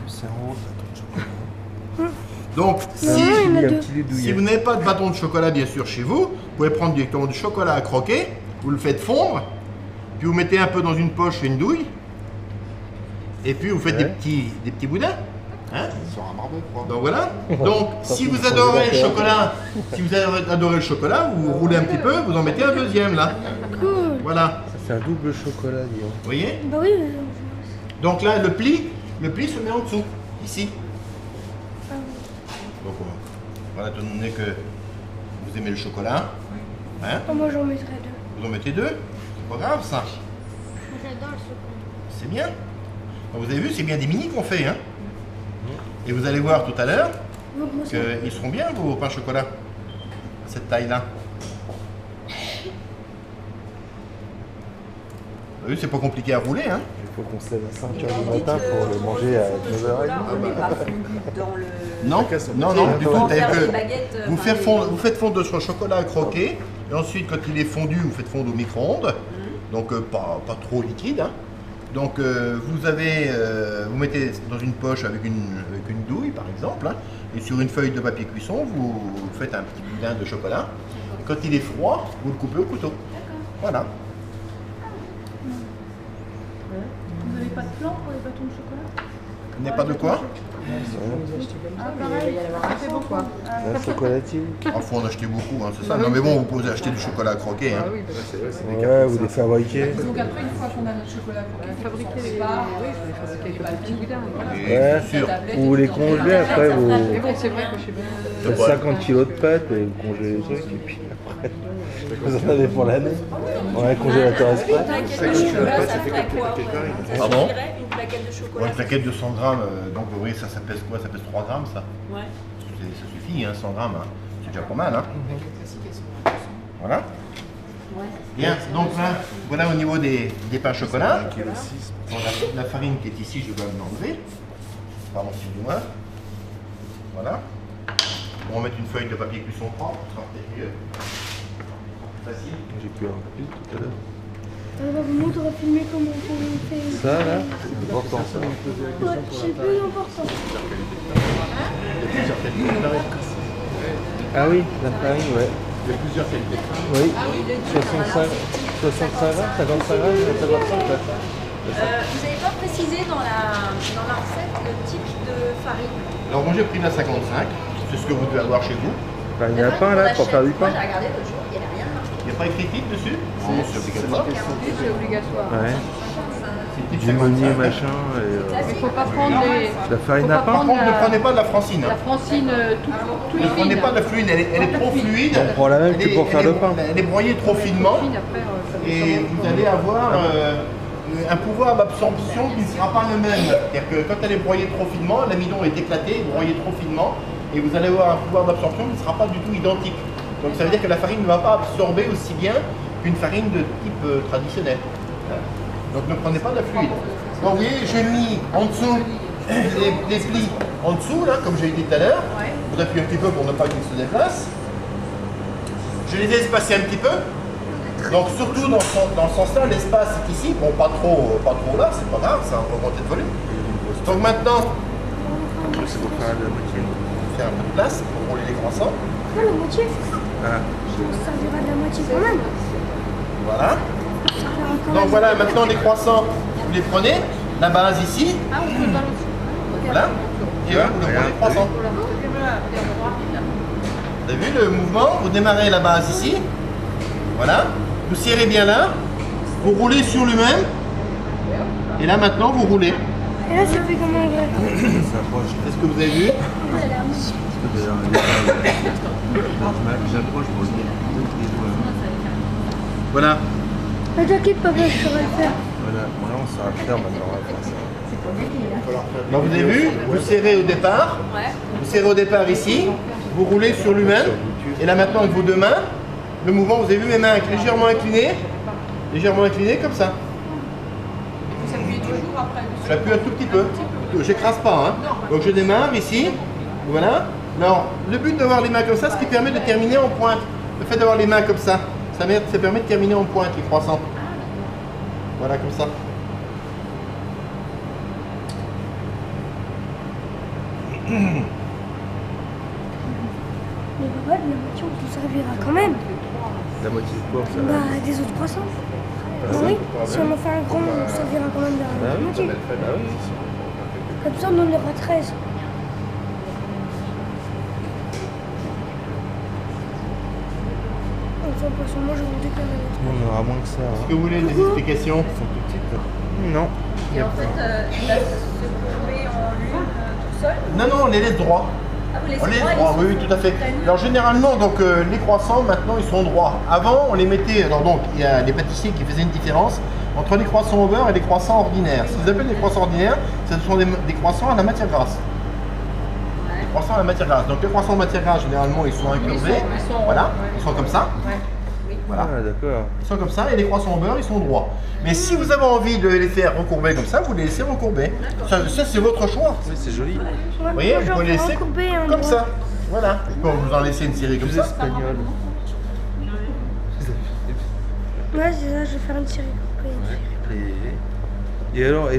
C'est en haut, le bâton de chocolat. Donc, Non, si vous n'avez pas de bâton de chocolat, bien sûr, chez vous, vous pouvez prendre directement du chocolat à croquer, vous le faites fondre, puis vous mettez un peu dans une poche une douille, et puis vous faites des petits boudins. Hein? Sur un marbre, quoi. Donc voilà. Donc, si vous adorez le chocolat, vous roulez un petit peu, vous en mettez un deuxième là. Cool. Voilà. Ça, c'est un double chocolat, dis donc. Vous voyez? Bah oui, Donc là, le pli se met en dessous, ici. Donc voilà, étant donné que vous aimez le chocolat, hein, moi j'en mettrais deux. vous en mettez deux, c'est pas grave ça, J'adore le chocolat. c'est bien. Donc, vous avez vu, c'est bien des mini qu'on fait. Hein. Et vous allez voir tout à l'heure qu'ils seront bien vos pains chocolat, à cette taille-là. Vous avez vu, c'est pas compliqué à rouler. Hein. Il faut qu'on se lève à 5h du matin pour le manger à 9h30. On n'est pas fondu dans le... Non, non, du tout. Pour C'est-à-dire faire des que baguettes, vous enfin, faites fondre votre chocolat à croquer, et ensuite, quand il est fondu, vous faites fondre au micro-ondes. Donc, pas trop liquide. Hein. Donc, vous mettez dans une poche avec une douille, par exemple, hein, et sur une feuille de papier cuisson, vous faites un petit boudin de chocolat. Et quand il est froid, vous le coupez au couteau. Voilà. Vous n'avez pas de plan pour les bâtons de chocolat? Il n'y a pas de quoi? Ah, pareil, ça fait beaucoup. Un chocolatier. Il faut en acheter beaucoup, hein, c'est ça. Non, mais bon, vous pouvez acheter du chocolat à croquer. Hein. Ouais, ou des fabriqués. Donc après, une fois qu'on a notre chocolat, fabriquer les petits boudins. Ouais, ou les congeler après, vous Mais bon, c'est vrai que je sais pas. faites 50 kg de pâtes et vous congelez les trucs, et puis après, vous en avez pour l'année. Ouais, congélateur express. Une plaquette de chocolat, ça ferait quoi? Pardon? Une plaquette de chocolat. Ouais, une plaquette de 100 grammes, donc vous voyez, ça pèse quoi? Ça pèse 3 grammes, ça? Ouais. Ça suffit, hein, 100 grammes. Hein. C'est déjà pas mal. Hein. Voilà. Bien, donc là, voilà au niveau des pains chocolat. Bon, la farine qui est ici, je dois l'enlever. Pardon, excusez-moi. Voilà. On va mettre une feuille de papier cuisson propre, ce sera peut-être mieux. Facile. J'ai pu un peu tout à l'heure. On va vous montrer, on va filmer comment on fait. Ça là, c'est important ça. Ouais, c'est plus important. Ah oui, la farine, ouais. Il y a plusieurs qualités. Oui, 65 grammes, 55 grammes, 55 ouais. Vous n'avez pas précisé dans la recette le type de farine? Alors moi j'ai pris la 55, c'est ce que vous devez avoir chez vous. Enfin, il y a un pain là pour faire du pain. Moi j'ai regardé l'autre jour, il n'y avait rien marqué. Il n'y a pas écrit type dessus? Non, c'est obligatoire. C'est obligatoire. Ouais, C'est type du meunier 55. machin et Il ne faut pas prendre les... la farine à Faut pas pain. Par contre, ne prenez pas de la francine. La Hein. francine tout Ne prenez pas de la fluide, elle est trop fluide. On prend la même que pour faire le pain. Elle est broyée trop finement. après, ça Et vous allez avoir un pouvoir d'absorption qui ne sera pas le même. C'est-à-dire que quand elle est broyée trop finement, l'amidon est éclaté, broyé trop finement, et vous allez avoir un pouvoir d'absorption qui ne sera pas du tout identique. Donc ça veut dire que la farine ne va pas absorber aussi bien qu'une farine de type traditionnel. Donc ne prenez pas de la fluide. Donc vous voyez, j'ai mis en dessous les plis en dessous, là, comme j'ai dit tout à l'heure. Vous appuyez un petit peu pour ne pas qu'ils se déplacent. Je les ai espacés un petit peu. Donc surtout dans ce sens-là, l'espace est ici, bon pas trop là, c'est pas grave, ça va augmenter de volume. Donc maintenant, C'est pour faire la moitié. faire un peu de place pour rouler les croissants. Non, la moitié. Voilà. On servira de la moitié quand même. Voilà. Ça servira quand Donc même. voilà, maintenant les croissants, vous les prenez, la base ici, Ah, on peut balancer. voilà, et là, vous prenez les croissants. Vous avez vu le mouvement? Vous démarrez la base ici, voilà, vous serrez bien là, vous roulez sur lui-même, et là maintenant vous roulez. Et là, ça fait comment on va. Est-ce que vous avez vu? J'approche pour le dire. Voilà. Ne t'inquiète pas, je saurai le faire. Voilà, bon là on saura le faire maintenant, on va faire ça. Donc vous avez vu, vous serrez au départ, vous serrez au départ ici, vous roulez sur lui-même, et là maintenant avec vos deux mains, le mouvement, vous avez vu mes mains légèrement inclinées comme ça. Vous appuyez toujours après. J'appuie un tout petit peu, j'écrase pas, hein. Donc je démarre ici, voilà. Alors le but d'avoir les mains comme ça, ce qui permet de terminer en pointe. Le fait d'avoir les mains comme ça permet de terminer en pointe les croissants. Voilà, comme ça. Mais papa, de la moitié, on s'en servira quand même. La moitié de quoi ça? Bah, des autres croissants. Oui, si on en fait un grand, on s'en servira quand même de Ah la oui, moitié. ah oui. Comme ça, on en aura 13. Enfin, poisson, moi, je vous dis que On aura moins que ça. Est-ce que vous voulez des explications? Elles sont plus petites. Non. Et en fait, il va se courber en lune tout seul. Non, non, on les laisse droits. Ah, vous On laissez les droit, laisse droits, oui, oui, tout à fait. Alors généralement, donc les croissants, maintenant, ils sont droits. Avant, on les mettait. Alors donc, il y a les pâtissiers qui faisaient une différence entre les croissants au beurre et les croissants ordinaires. Ce qu'ils appellent les croissants ordinaires, ce sont des croissants à la matière grasse. Les croissants à la matière grasse. Donc les croissants en matière grasse, généralement, ils sont incurvés. Ils sont Voilà, ouais. ils sont comme ça. Voilà. Ah, d'accord. Ils sont comme ça et les croissants au beurre, ils sont droits. Mais si vous avez envie de les faire recourber comme ça, vous les laissez recourber. Ça c'est votre choix. Oui, c'est joli. Vous voyez, vous pouvez laisser comme ça. Voilà. Je peux vous en laisser une série comme Plus ça. espagnol. Ouais, c'est ça, je vais faire une série coupée. Et alors,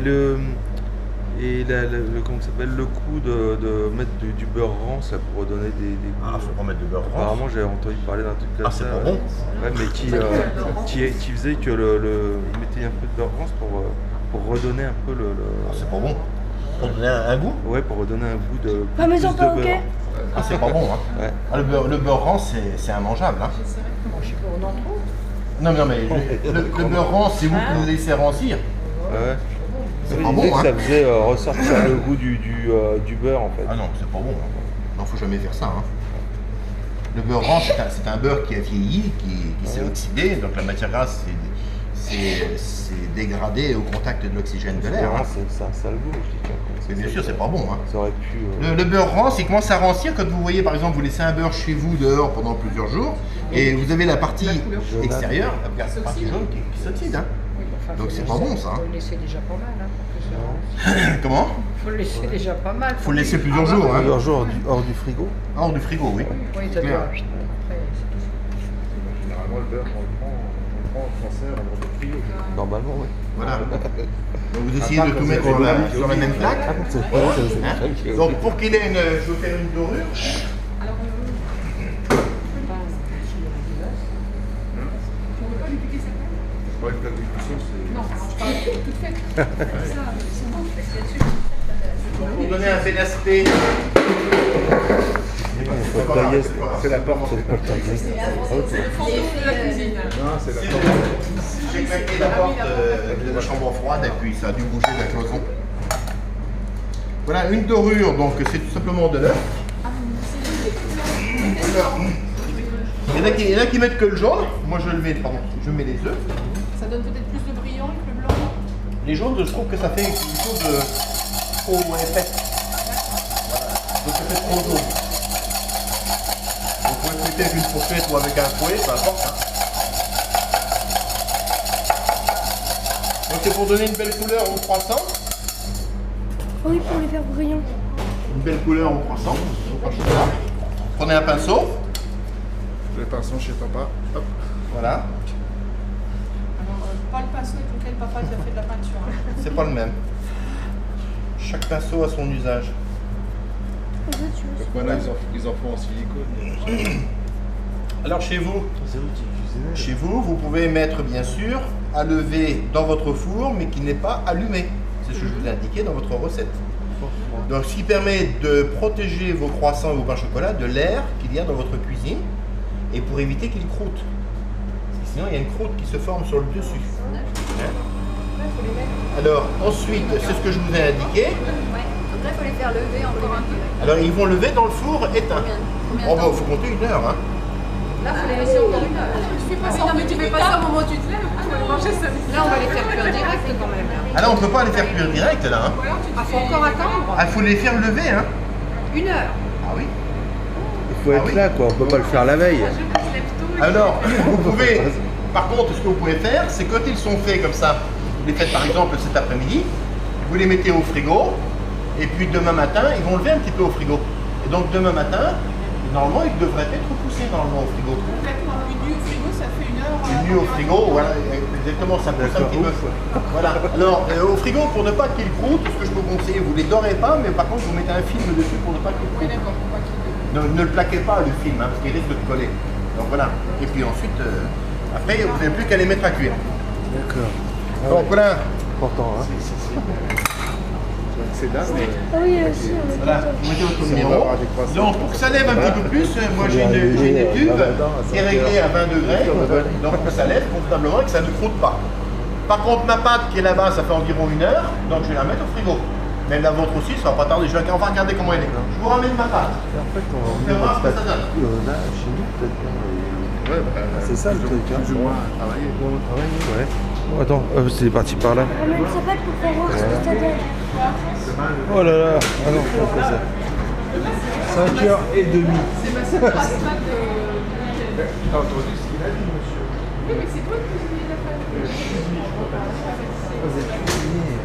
comment ça s'appelle, le coup de mettre du beurre rance là, pour donner des Ah, faut pas mettre de beurre rance. Apparemment, j'avais entendu parler d'un truc comme Ah, ça. c'est pas bon. Ouais, mais qui faisait que il mettait un peu de beurre rance pour redonner un peu Ah, c'est pas bon. Pour donner un goût. Ouais, pour redonner un goût de Pas mes plus de enfants, beurre. ok. Ah, c'est pas bon. Hein. Ouais. Ah, le beurre rance, c'est immangeable. Hein. Je sais pas, on en trouve. Non, non, mais le beurre rance, c'est vous qui le laissez rancir. Ouais. C'est Il pas disait bon. que Hein. ça faisait ressortir le goût du beurre en fait. Ah non, c'est pas bon. Non, faut jamais faire ça. Hein. Le beurre rance, c'est un beurre qui a vieilli, qui s'est oxydé. Donc la matière grasse, c'est dégradé au contact de l'oxygène de l'air. Hein. C'est un sale goût. Je dis, tiens, comment ça Mais bien se sûr, fait c'est pas bon. Hein. Ça aurait pu. Le beurre rance, il commence à rancir quand vous voyez, par exemple, vous laissez un beurre chez vous dehors pendant plusieurs jours et vous avez la partie extérieure, la partie jaune qui s'oxyde. Hein. Oui, enfin, Donc faut c'est le pas laisser- bon ça. Faut le laisser déjà pas mal. Hein, pour que ça- Comment? faut le laisser déjà pas mal. Faut le laisser plusieurs jours. Hein. Plusieurs jours hors du frigo. Hors du frigo, oui. Oui, C'est ça clair. doit. Après, Généralement, le beurre, on s'en sert en mode frigo. Normalement, oui. Voilà. Donc vous essayez de tout mettre sur la même plaque. Hein. Donc pour qu'il ait une... Je vais faire une dorure. Ouais, une plaque de cuisson, c'est. non, je parle tout fait. Ça, c'est bon. Pour donner un bel aspect. C'est la porte. De la cuisine. Non, c'est la C'est porte. J'ai claqué la porte de la chambre froide et puis ça a dû bouger la cloison. Voilà, une dorure, donc c'est tout simplement de l'œuf. Il y en a qui mettent que le jaune, moi je le mets, pardon, je mets les œufs. Ça donne peut-être plus de brillant que le blanc. Les jaunes, je trouve que ça fait quelque chose de trop épais. Voilà. Donc ça fait trop jaune. Vous pouvez fouetter avec une fourchette ou avec un fouet, peu importe. Hein. Donc c'est pour donner une belle couleur au croissant. Oui, pour les faire brillants. Une belle couleur au croissant. Au chocolat. Prenez un pinceau. Les pinceaux chez papa. Hop. Voilà. Alors, pas le pinceau avec lequel papa il a fait de la peinture. Hein. C'est pas le même. Chaque pinceau a son usage. En fait, tu veux. Donc maintenant, ils en font en silicone. Alors chez vous, C'est où tu cuisinais? Chez vous, vous pouvez mettre bien sûr à lever dans votre four, mais qui n'est pas allumé. C'est ce que je vous ai indiqué dans votre recette. Donc, ce qui permet de protéger vos croissants et vos pains au chocolat de l'air qu'il y a dans votre cuisine et pour éviter qu'ils croûtent. Parce que sinon, il y a une croûte qui se forme sur le dessus. Hein? Alors, ensuite, c'est ce que je vous ai indiqué. Ouais. Donc là, il faut les faire lever encore un peu. Alors, ils vont lever dans le four éteint. Combien Oh, de bah, temps il faut compter 1 heure. Hein. Là, il faut les laisser encore 1 heure. Tu fais pas ça, mais tu fais pas ça au moment où tu te lèves. Tu vas manger ça. Là, on va les faire cuire direct quand même. Ah là, on ne peut pas les faire cuire direct là. Hein. Ah, faut encore attendre Ah, il faut les faire lever. Hein. 1 heure. Ah oui. Il faut être oui. là quoi, on peut pas le faire la veille. Alors, vous pouvez, par contre, ce que vous pouvez faire, c'est quand ils sont faits comme ça, vous les faites par exemple cet après-midi, vous les mettez au frigo, et puis demain matin, ils vont lever un petit peu au frigo. Et donc demain matin, normalement, ils devraient être poussés normalement au frigo. Concrètement, du au frigo, ça fait 1 heure. Une nuit au frigo, voilà, exactement, ça pousse un petit peu. Voilà. Alors, au frigo, pour ne pas qu'il croûte, ce que je peux vous conseiller, vous ne les dorez pas, mais par contre, vous mettez un film dessus pour ne pas qu'il croûte. Ne le plaquez pas, le film, parce qu'il risque de coller. Donc voilà. Et puis ensuite, après, vous n'avez plus qu'à les mettre à cuire. D'accord. Donc voilà. Important, hein. C'est dingue, mais Ah oui, aussi, on est Voilà, vous mettez votre numéro. Donc pour que ça lève un petit peu plus, moi j'ai une étude qui est réglée à 20 degrés, donc pour que ça lève convenablement et que ça ne croûte pas. Par contre ma pâte qui est là-bas, ça fait environ 1 heure, donc je vais la mettre au frigo. Mais la vôtre aussi, ça va pas tarder, on va regarder comment elle est. Je vous ramène ma pâte. En fait, On va voir ce que ça donne. Là, chez nous, peut-être. C'est ça le truc, hein. plus ou moins travailler. Ouais. Oh, attends, c'est parti par là. Ramène sa pâte pour faire voir ce que ça donne. Oh là là. Ah non, on fait ça. 5h30. C'est ma seule phrase de... T'as entendu ce qu'il a dit, monsieur? Oui, mais c'est toi qui cuisines la pâte. Vous êtes cuisinier.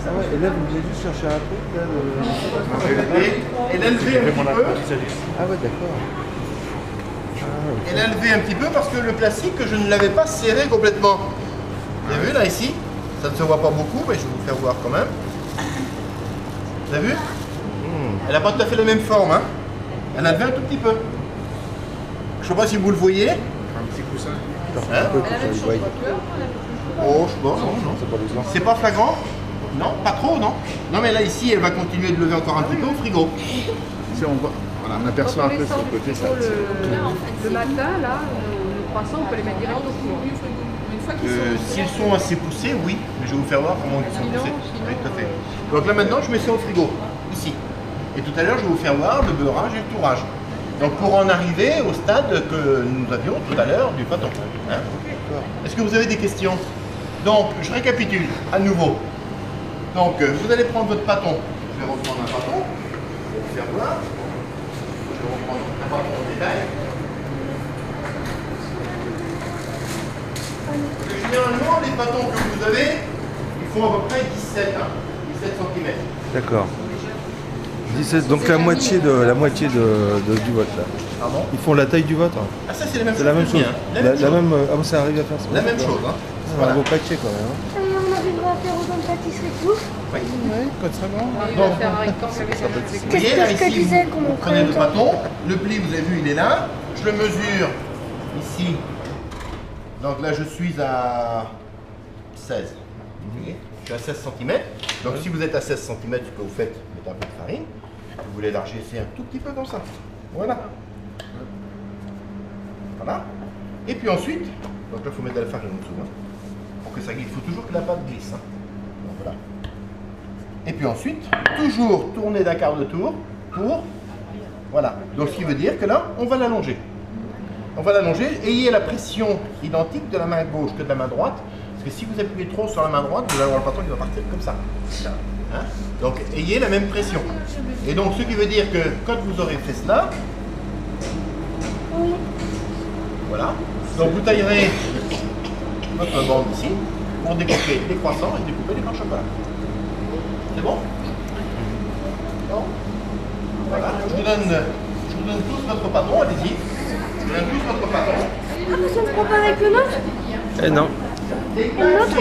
Ah ouais, et là, vous avez juste cherché un truc là Et l'élever un petit peu. Ah ouais, d'accord. Et l'élever un petit peu parce que le plastique, je ne l'avais pas serré complètement. Vous avez vu là ici? Ça ne se voit pas beaucoup, mais je vais vous faire voir quand même. Vous avez vu? Elle n'a pas tout à fait la même forme, hein? Elle a levé un tout petit peu. Je ne sais pas si vous le voyez. Un petit coussin. Hein? Oh, je sais pas, non, non. C'est pas l'exemple. C'est pas flagrant? Non, pas trop, non? Non, mais là, ici, elle va continuer de lever encore un petit peu au frigo. Si on voit, voilà, on aperçoit un peu sur le côté ça. Le matin, là, nos croissants, on peut les mettre direct au four. Une fois qu'ils sont... S'ils sont assez poussés, oui. Mais je vais vous faire voir comment ils sont poussés. Oui, tout à fait. Donc là, maintenant, je mets ça au frigo, ici. Et tout à l'heure, je vais vous faire voir le beurrage et le tourrage. Donc pour en arriver au stade que nous avions tout à l'heure du pâton. Hein? Est-ce que vous avez des questions? Donc, je récapitule à nouveau. Donc, vous allez prendre votre pâton. Je vais reprendre un pâton. Je vais vous faire voir. Je vais reprendre un pâton en détail. Généralement, les pâtons que vous avez, ils font à peu près 17 cm. D'accord. 17, donc la moitié du vote là. Pardon? Ils font la taille du vote. Hein. Ah, ça, c'est la même C'est chose. la même chose. Bien. La même chose. Ah bon, ça arrive à faire ça. La même chose. Hein. Ah, Voilà. un beau paquet quand même. Hein. On arrivera à faire autant de pâtisserie que vous. Oui. Quand ça va. On va faire un rectangle avec un Vous Qu'est-ce voyez, que là, je te ici, disais vous, qu'on vous en prenez le prenait bâton, le pli, vous avez vu, il est là. Je le mesure ici. Donc là, je suis à 16. Vous voyez, je suis à 16 cm. Donc si vous êtes à 16 cm, ce que vous faites, vous mettez un peu de farine. Vous l'élargissez un tout petit peu comme ça. Voilà. Voilà. Et puis ensuite, donc là, il faut mettre de la farine en dessous. Hein, pour que ça glisse. Il faut toujours que la pâte glisse. Hein. Donc voilà. Et puis ensuite, toujours tourner d'un quart de tour pour... Voilà. Donc ce qui veut dire que là, on va l'allonger. On va l'allonger. Ayez la pression identique de la main gauche que de la main droite. Parce que si vous appuyez trop sur la main droite, vous allez avoir le pâton qui va partir comme ça. Hein? Donc ayez la même pression. Et donc ce qui veut dire que quand vous aurez fait cela, Oui. voilà. Donc vous taillerez votre bande ici pour découper les croissants et découper les pains au chocolat. C'est bon? Bon. Voilà. Je vous donne tous votre pâton, allez-y. Je vous donne tous votre pâton. Ah, mais ça ne prend pas avec le nôtre? Eh non. Le nôtre,